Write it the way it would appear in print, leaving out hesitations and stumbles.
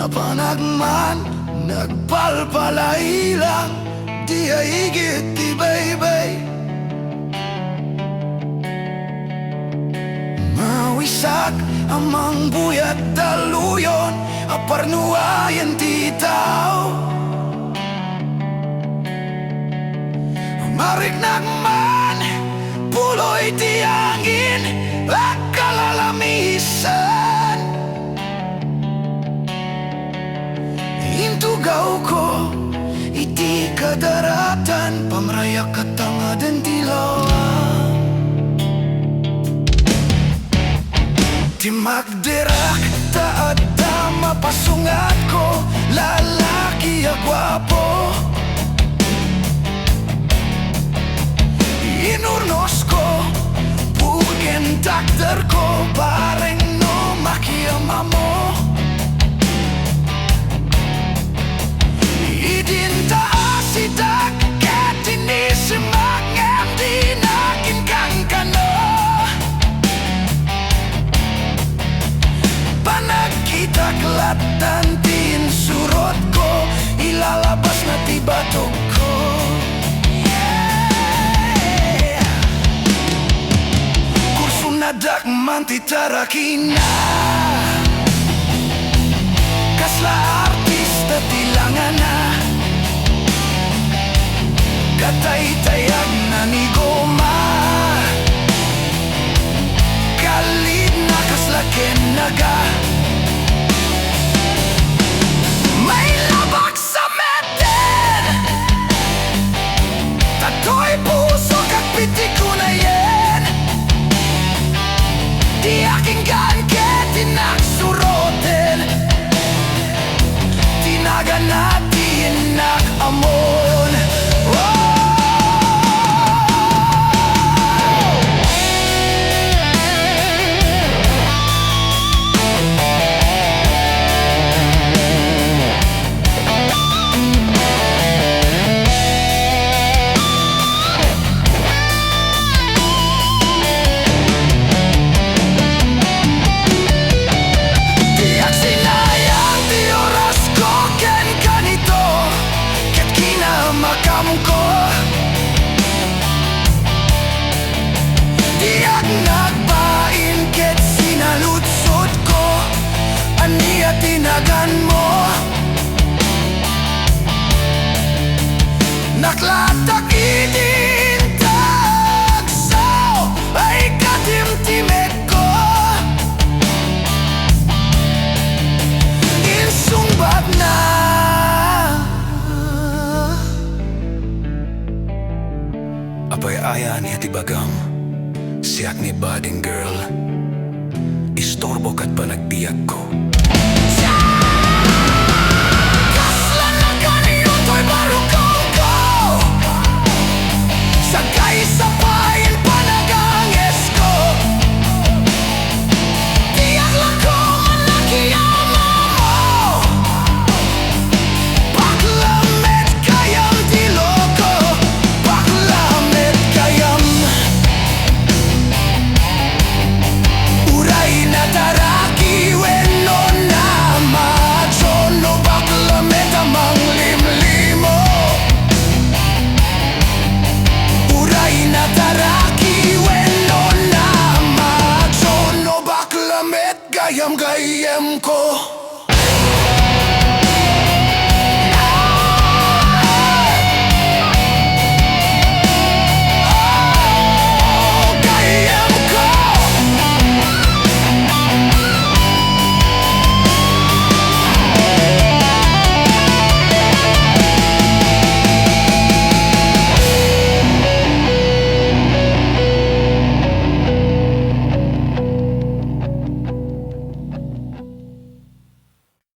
Napanagman, nagpalpalailang, di higit di baybay. Mawisak amang buyat daluyon, aparnuayan di tao. Mariknagman, puloy di angin, at kalalamisan. Intugaw ko, iti kadaratan, pamrayak katanga dan dilawan. Di magdirak, taat tama pasungat ko, lalaki a gwapo. Inurnos ko, bukin takder ko, bareng no makiyama mo. Idinta asidak, katini semangam dinakin kang kano. Panagkita kelatan tin surot ko, ilalabas na tibatok ko. Nadak manti tarakina, kasla artista tilangan na, katay-tayag na ni goma, kalit na kaslaken naga. May labak sa meten, tatoy puso kakpiti ko na yan. Di aking gangke tinagsurotin, tinaga na tinagamon. Diag nagpain ket sinalutsod ko, aniya tinagan mo. Naklatak idintag sao, ay katimtimek ko. Insumbat na apay aya niya tibagam, siyak ni bading girl, istorbo kat panagbiyak ko. Kaslan na kaniyo to'y barukong ko, sagay sa pain panaganges ko. Tiyak lang ko manakiyama mo, Bakla met Gayam di loko, Bakla met Gayam. Uray na taraki weno na machono, Bakla met amang limlimo. Uray na taraki weno na machono, Bakla met Gayam gayam ko.